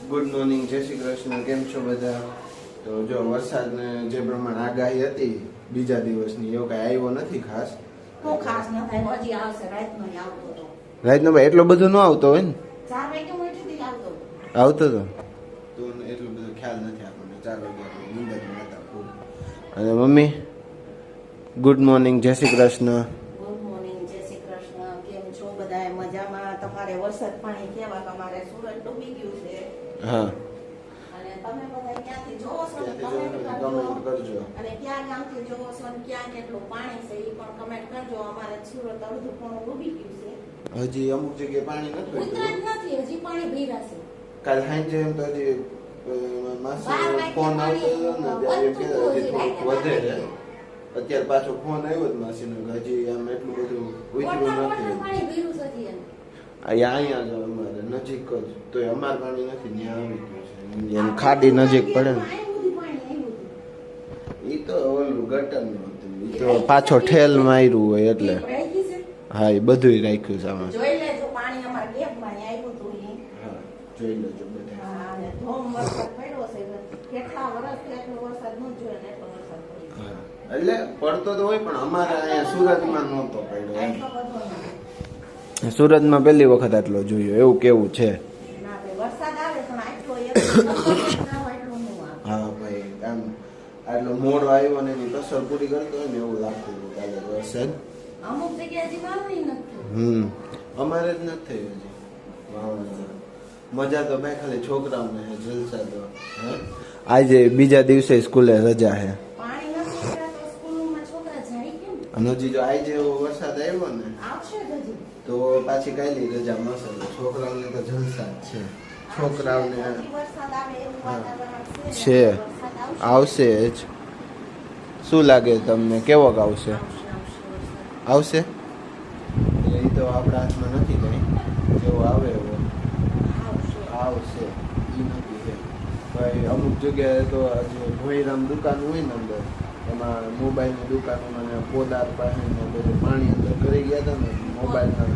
Good morning, જય શ્રી કૃષ્ણ. કેમ છો બધા? તો જો વરસાદને જે પ્રમાણે આગાહી હતી બીજા દિવસની એવો કઈ આવ્યો નથી ખાસ. તો ખાસ ન થાય, હજી આવશે. રાતનો આવતો તો. રાતનો ભાઈ એટલો બધો ન આવતો હોય ને? 4 વાગે ઉઠીથી આવતો. આવતો તો એટલો બધો ખ્યાલ નથી આપણને. 4 વાગે આપણે નિંદરમાં હતા ફૂલ. અને મમ્મી ગુડ મોર્નિંગ, જય શ્રી કૃષ્ણ. ગુડ મોર્નિંગ, જય શ્રી કૃષ્ણ. કેમ છો બધા? મજામાં? તમારે વરસાદ પાણી કેવા? તમારે સુરત ડૂબી ગયું છે? હા. અને તમે બધા ક્યાંથી જોવો છો? કમેન્ટ કરજો. અને ક્યાં ગામથી જોવો છો અને ક્યાં કેટલું પાણી છે એ પણ કમેન્ટ કરજો. અમારે સુરત અડધું પણ ડૂબી ગયું છે. હજી અમુક જગ્યાએ પાણી નથી ઉતરાત નથી, હજી પાણી ભીરા છે. કાલ સાંજે એમ તો હજી માસી ફોન આવતો હતો ને ત્યારે એમ કે હજી થોડુંક વધે છે. અત્યારે પાછો ફોન આવ્યો જ માસીનો હજી આમ એટલું બધું ઉતર્યું નથી. પાણી ભીરું છે હજી એમ. અહીંયા જ અમારે નજીક જ તો અમારે પાણી નથી, ત્યાં આવી ગયું છે. એમ ખાડી નજીક પડે ને ઈ તો ઓલું ગટરનું હતું, ઈ તો પાછો ઠેલ માર્યું હોય એટલે. હા, એ બધું રાખ્યું છે આમાં. જોઈ લેજો પાણી અમારે કેમ પાણી આવ્યું હતું ઈ. હા, જોઈ લેજો બધા. હા, અને ધોમ વરસાદ પડ્યો છે. કેટલા વર્ષથી એટલો વરસાદ ન જોયો ને એટલો વરસાદ પડ્યો. હા, એટલે પડતો તો હોય પણ અમારે અહીંયા સુરતમાં નહોતો પડ્યો એમ. એટલો બધો ના. સુરતમાં પહેલી વખત આટલો જોયો એવું કેવું છે. ના ભાઈ, વરસાદ આવે પણ આટલો એક ના હોય એટલો ન આવે. હા ભાઈ, આમ આટલો મોડો આવ્યો ને એની કસર પૂરી કરતો હોય ને એવું લાગતું હતું કાલે વરસાદ. અમુક જગ્યાએ હજી વાવણી નથી. અમારે જ નથી થયું હજી વાવણી. મજા તો ભાઈ ખાલી છોકરાઓને હે, જલસા તો હે. આજે બીજા દિવસે સ્કૂલે રજા હે. પાણી નથી પડ્યા તો સ્કૂલમાં છોકરા જાય કેમ? અને હજી જો આજે એવો વરસાદ આવ્યો ને આવશે જ હજી. તો પાછી કાયલી રજા મળશે. છોકરાઓને તો જલસા જ છે. છોકરાઓને હજી વરસાદ આવે એવું વાતાવરણ છે. વરસાદ આવશે જ. શું લાગે તમને કેવોક આવશે? આવશે એ તો આપણા હાથમાં નથી કઈ. જેવો આવે એવો આવશે એ નથી છે ભાઈ. અમુક જગ્યાએ તો જે ભોઈરામ દુકાન હોય ને અંદર એમાં મોબાઈલની દુકાનોમાં ને પોદાર પાસે બધું પાણી અંદર કરી ગયા હતા ને મોબાઈલના.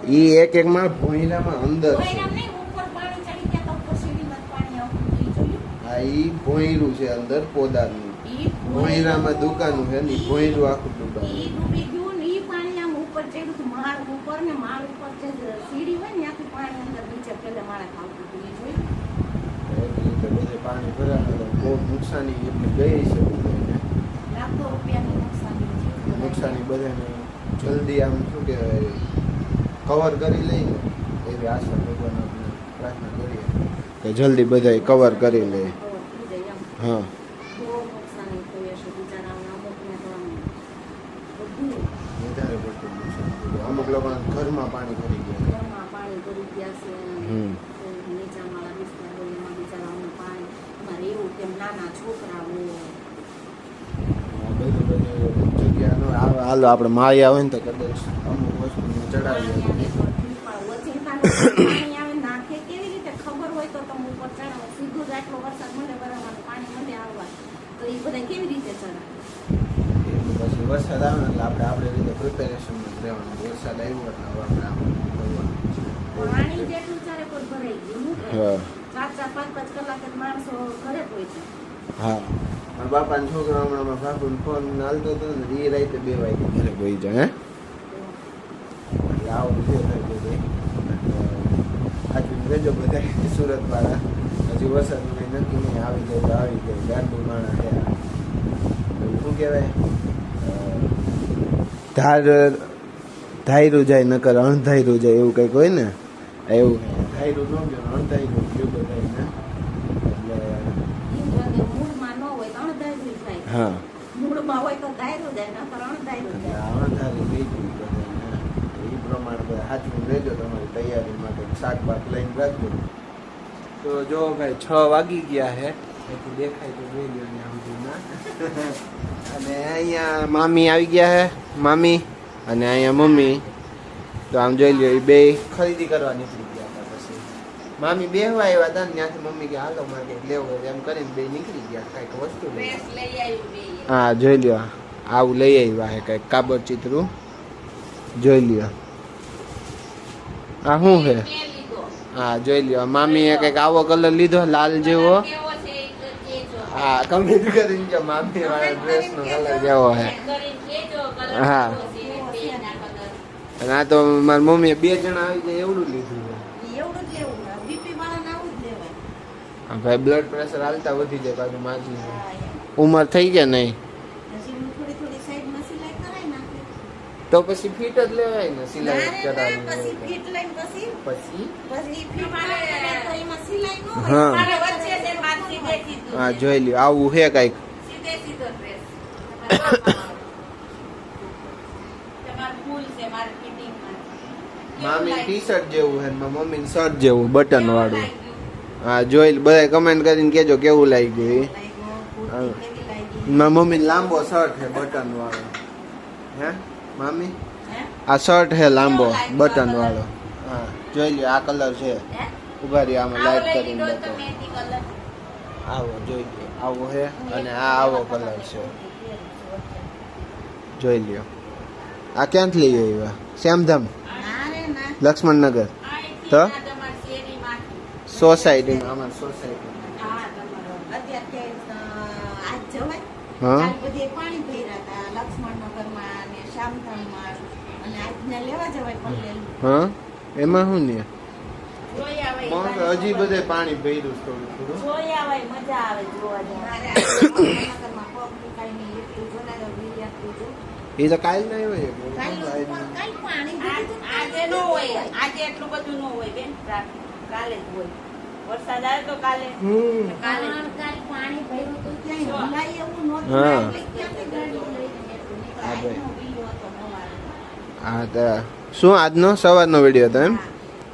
ઈ એક એક માં ભોઈરામાં અંદર છે. હા, ઈ ભોયરું છે અંદર પોદારનું. ભોયરામાં દુકાન છે ને ભોયરું આખું દુકાન. પાણી ભરાય બહુ નુકસાની એટલે ગઈ છે બધાને. નુકસાની બધાને જલ્દી આમ શું કહેવાય કવર કરી લઈને એવી આશા ભગવાન આપણે પ્રાર્થના કરીએ કે જલ્દી બધા કવર કરી લે. હા, વધારે પડતું નુકસાન થયું. અમુક લોકો ઘરમાં પાણી ભરી ગયા. હાલો આપણે માળિયા હોય ને તો કદાચ અમુક વસ્તુ ચડાવી પછી વરસાદ આવે એટલે આપણે રીતે પ્રિપેરેશનમાં જ રહેવાનું. વરસાદ આવ્યો એટલે હવે હા, મારા બાપાના છોકરા હમણાં બાપુને ફોન હાલતો હતો ને એ રાતે 2 વાગે ઘરે બોઈ જાય. હે આવું જે થાય બધે આજુ રેજો બધા સુરત વાળા. હજી વરસાદ નક્કી નહીં, આવી જાય તો આવી જાય. ગાંડું માણસ છે. શું કહેવાય ધાયરું જાય નકર અણધાયરું જાય એવું કંઈક હોય ને. એવું ધાયરું ન ગયો અણધાયરું ગયું બધાને. હા, અણધારી ગઈ ગયું બધાને. એ પ્રમાણે બધા સાચું લેજો તમારી તૈયારી માટે. શાક બાક લઈને રાખજો. તો જો ભાઈ 6 વાગી ગયા હે. એથી દેખાય તો જોઈ લો ને સમજીના. અને અહીંયા મામી આવી ગયા હે, મામી અને અહીંયા મમ્મી. તો આમ જોઈ લ્યો એ બે ખરીદી કરવા નીકળી ગયા હતા. પછી મામી બેહવા આવ્યા હતા ને ત્યાંથી મમ્મી કે હાલો મારે કંઈક લેવું એમ કરીને બે નીકળી ગયા કંઈક વસ્તુ. હા, જોઈ લ્યો આવું લઈ આવ્યા હે કંઈક કાબર ચિત્રું. જોઈ લ્યો આ શું છે? મેં લીધો. હા જોઈ લ્યો મામીએ કઈક આવો કલર લીધો લાલ જેવો. કેવો છે એ તો કહેજો. હા કમેન્ટ કરીને કે મામી વાળા ડ્રેસ નો કલર કેવો છે. કરીને કહેજો કલર હા. કેવો છે, બેયના કલર. અને આ તો મારી મમ્મીએ 2 જણા આવી જાય એવડું લીધું છે. એવું જ લેવું બીપી વાળાને આવું જ લેવાય. હા, ભાઈ બ્લડ પ્રેશર હાલતા વધી જાય પાછું માજી હા, એમ. ઉંમર થઈ ગયા નહીં પછી હું થોડી થોડી સાઈડમાં સિલાઈ કરાવી નાખે. તો પછી ફિટ જ લેવાય ને સિલાઈ પછી કરાવી ફીટ લઈને પછી પછી ફીટ કરે તો એમાં સિલાઈ ન હોય. હા. મારે વચ્ચે છે બાદ સીધે સીધું હા છે. જોઈ લ્યો આવું છે કઈક સીધે સીધો ડ્રેસ. તમારું ફૂલ છે મારે ફિટિંગમાં. મામી ટી શર્ટ જેવું છે ને મારી મમ્મી શર્ટ જેવું બટન વાળું હા જોઈ બધા કમેન્ટ કરીને કેજો કેવું લાગ્યું એ લાગ્યો, કુર્તી કેવી લાગી? મારી મમ્મી લાંબો શર્ટ છે બટન વાળો હે મામી હે? આ શર્ટ છે લાંબો કેવો લાગ્યો બટન આ વાળો હા જોઈ લ્યો આ કલર છે હે? ઉભા રહ્યો આમાં આવો લાઈટ લઈ કરીને લીધો તો બતાવો. મહેંદી કલર. આવો જોઈ લ્યો આવો છે અને આ આવો કલર છે જોઈ લ્યો આ ક્યાંથી લઈ આવ્યા શ્યામધામ ના રે ના. લક્ષ્મણનગર અહીંથી તો? ના તમારી શેરીમાંથી. સોસાયટીમાં અમારી સોસાયટી હા, તમારો. અત્યારે આજ જવાય હા કાલ બધે પાણી ભર્યા હતા લક્ષ્મણનગરમાં ને શામધામમાં અને આજને લેવા જવાય પલ્લેલું. હા એમાં શું ને જોઈ આવે હજી બધે પાણી ભર્યું છે થોડું થોડું જોઈ આવે મજા આવે જોવા જવાની. મારે આજે લક્ષ્મણનગરમાં પગ દુખાય નહીં એટલું જોડાયો બીજાતું જો. એ તો કાલ નહીં હોય કાલ પાણી ભર્યું હતું. આજે નો હોય આજે એટલું બધું નો હોય બેન ટ્રાફિક. કાલે જ હોય વરસાદ આવે તો કાલે હમ કાલે જ. કાલ પાણી ભર્યું હતું ક્યાંય ભૂલાય એવું નહોતું. હા. એટલે ક્યાંથી ગાડી લઈને નીકળ્યું? હા, ભાઈ. આજનો વિડીયો હતો સવારનો. હા તો શું આજનો સવારનો વિડીયો હતો એમ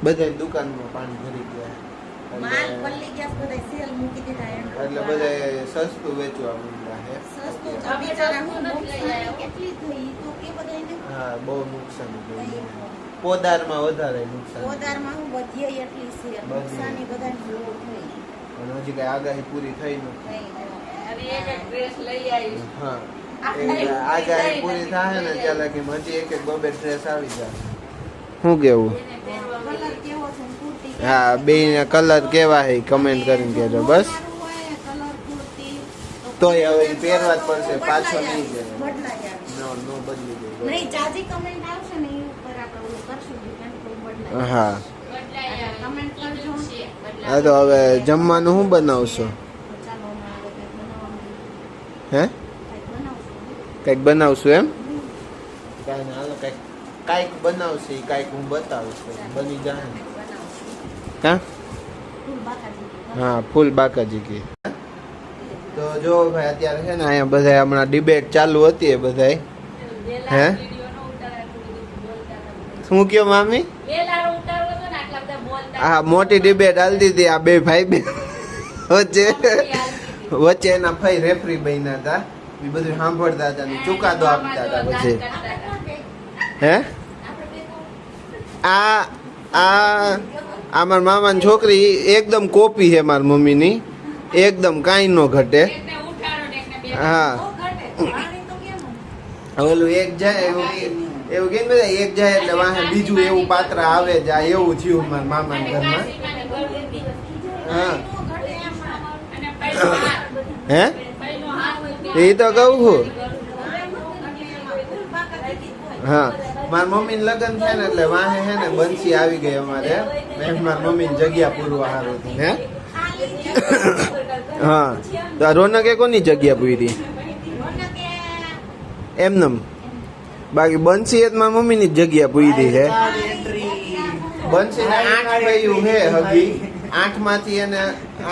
બધા દુકાનમાં પાણી ભરી ગયા માલ એટલે- પલ્લી ગેસ બધા સેલ મૂકી દીધા એમ. એટલે બધા સસ્તું વેચવા માંડ્યા છે સસ્તું તો અમે બિચારા સસ્તું હું નથી લઈ નુકસાની આવ્યા. કેટલી થઈ ઈ તો કે બધાયને. હા બહુ નુકસાન થયું પોદારમાં વધારે નુકસાન પોદારમાં હું બધીએ એટલી છે બધી. નુકસાની બધાને બહુ થઈ અને હજી કઈ આગાહી પૂરી થઈ નથી થઈ અને એક એક ડ્રેસ લઈ આવીશ. હા આપણે એ આગાહી પૂરી થાય ને ત્યાં લગી હજી એક એક બે ડ્રેસ આવી જાય શું કેવું એને પહેરવા કલર કેવો છે ને કુર્તી હા બે કલર કેવા છે કમેન્ટ કરીને કહેજો બસ સારું હોય કલર કુર્તી તોય હવે ઈ પહેરવા જ પડશે, પાછો નહીં જાય. બદલાય આવે. નો બદલી ગઈ નહીં જાજી કમેન્ટ આવશે ને એ ઉપર આપણે ઓલું કરશું depend તો બદલાય હા બદલાય આવે. કમેન્ટ કરજો. છે, બદલાય. હા તો હવે જમવાનું શું બનાવશો તો ચાલો હમણાં હવે કંઈક બનાવવાનું હે કંઈક બનાવશું કંઈક બનાવશું એમ કાંઈ ના હાલો કાંઈક બનાવશે ઈ કાંઈક હું બતાવીશ બની જાય ને. બનાવશું હા ફૂલ બાકાજી હા ફૂલ બાકાજી કી તો જો ભાઈ અત્યારે છે ને અહીંયા બધા હમણાં ડિબેટ ચાલુ હતી એ બધાય વેલા હે? વિડીયો નો ઉતારે, આટલું બધું બોલતા હતા. શું કયો મામી વેલાનો ઉતારવો હતો ને આટલા બધા બોલતા હા મોટી ડિબેટ હાલતી હતી આ બે ભાઈ બે વચ્ચે વચ્ચે એના ભાઈ રેફરી બન્યા હતા એ બધું સાંભળતા હતા ને ચુકાદો આપતા હતા પછી હે આ આ આ મારા મામાની છોકરી એકદમ કોપી છે મારી મમ્મીની એકદમ કાંઈ ન ઘટે એકને ઉઠાડો ને એકને બે હા બહુ ઘટે પાણી તો કેમ ઓલું એક જાય એવું કે બધા એક જાય એટલે વાહે બીજું એવું પાત્ર આવે જાય એવું થયું મારા મામાના અને ઘરમાં કાશીમાની ગળદી. હા ઘટે એમ અને પહેલો હાથ. હે પહેલો હાથ હોય એ તો કહું છું ફૂલ બાકાજી હોય હા મારા મમ્મી લગ્ન થાય ને એટલે વાહે હે ને બંસી આવી ગઈ અમારે મેં મારા મમ્મી જગ્યા પૂરવા હારું હતું હે ખાલી હા તો આ રોનકે કોની જગ્યા પૂરી એમનેમ બાકી બંસી એ તો મારા મમ્મી ની જગ્યા પૂરી છે બંસી ને 8 ભાઈઓ છે હગી 8 માંથી એને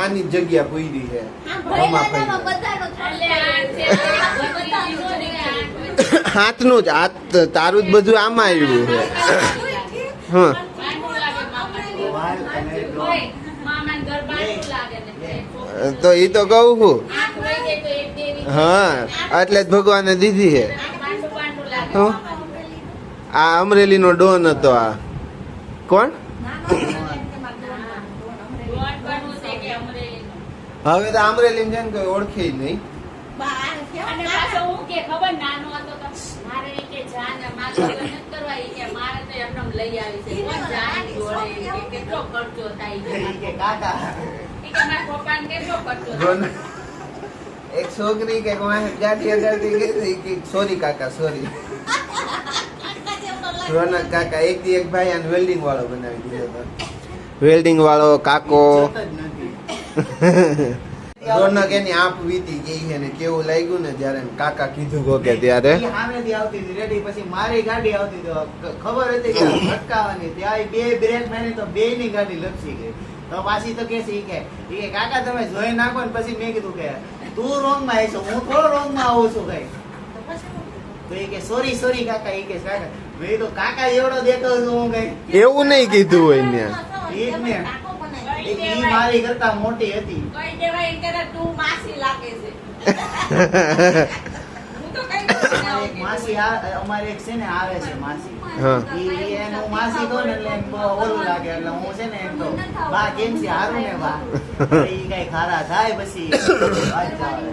આની જ જગ્યા પૂરી છે રમા ભાઈ હાથનું જ હાથ તારું જ બધું આમાં આવ્યું છે હા મામાને ઘર બાંધવું લાગે ને તો એ તો કહું છું આંખ વહી જાય તો એક દેવી હા એટલે જ ભગવાને દીધી છે પાંડુ પાંડુ લાગે હું આ અમરેલીનો ડોન હતો આ કોણ ગોળ બનવું છે કે અમરેલીનું. હવે તો અમરેલી છે ને કોઈ ઓળખે જ નહીં અને પાછો હું કે ખબર નાનો હતો તો મારે ઈ કે જાને મારે લગ્ન નથી કરવા ઈ કે મારે તો એમને લઈ આવી છે કોણ જાને જોડે એ કે કેટલો ખર્ચો થાય ઈ કે કાકા એ કે મારા પપ્પાને કેટલો ખર્ચો થાય રોનક એક છોકરી કે ગાડી અડાડતી ગઈ કે સોરી કાકા સોરી રોનક કાકા એક દી એક ભાઈ આને વેલ્ડિંગ વાળો બનાવી દીધો હતો વેલ્ડિંગ વાળો કાકો રોનક એની આંખ વીતી ગઈ છે ને કેવું લાગ્યું ને જ્યારે એને કાકા કીધું કો કે ત્યારે ઈ સામેથી આવતી હતી રેડી, પછી મારી ગાડી આવતી તો ખબર હતી કે અટકાવવાની, ત્યાં બે બ્રેક મારી તો બે ની ગાડી લપસી ગઈ. તો પાછી તો કે છે ઈ કે કાકા તમે જોઈ નાખો ને. પછી મેં કીધું કે તું રોંગ માં આવી છો, હું થોડો રોંગ માં આવું છું કઈ. તો એ કે સોરી સોરી કાકા. એ કે કાકા મેં કીધું કાકા એવડો દેતો છું હું કઈ. એવું નહીં કીધું હોય ને ઈ જ ને ઈ મારી કરતા મોટી હતી. કઈ દેવાય એમ કરે તું માસી લાગે છે હું તો કઈ અમારે એક માસી અમારે એક છે ને આવે છે માસી, હા ઈ એનું માસી તો ને એટલે એમ બહુ ઓલું લાગે. એટલે હું છે ને એમ તો બા કેમ છે હારું ને બા, ઈ કઈ ખારા થાય પછી વાત જાવે.